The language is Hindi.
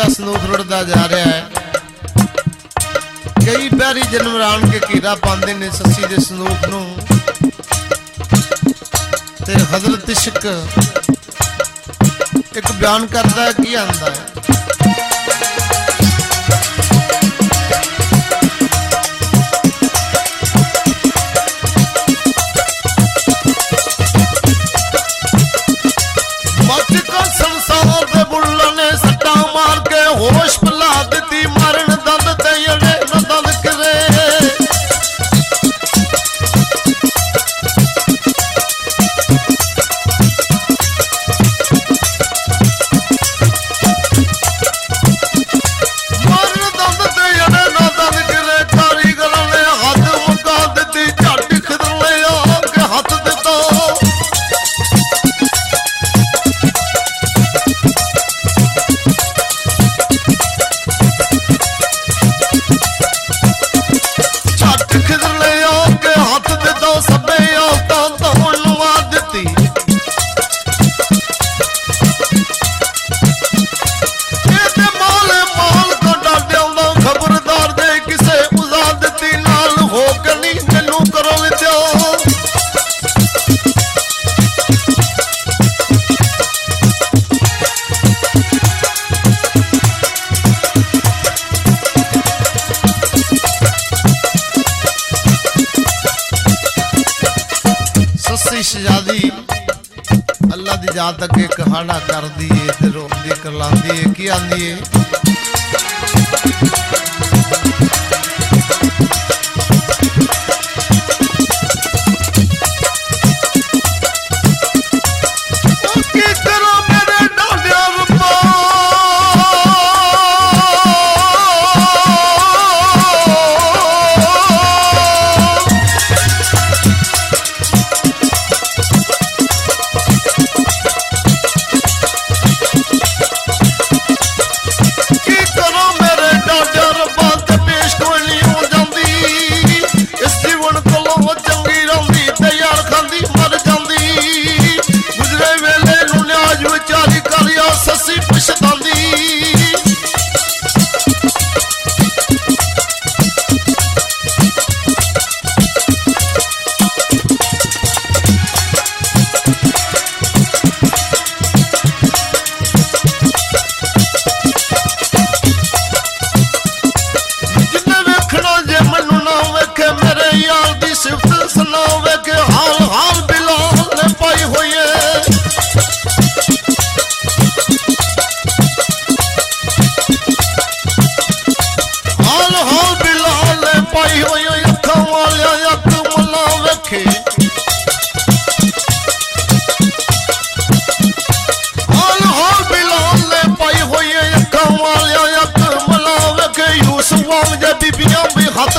दा संदूक रुड़दा जा रहा है। कई पैरी जनमरान के कीरा पांदे ने सस्सी दे संदूक नूं ते हजरत इश्क एक बयान करता है की आंदा है। होश भुला दी मारन दंद ते अड़े न दंद करे मारन दंद ते अड़े न दंद करे कारीगर ने हाथ मुका दी झट खिदर ले आके हाथ दिता शहजादी अल्लाह दी जात अगे कहाड़ा कर दिए ते रोंदी करलांदी है की आंदी है। बीबियां भी हाथ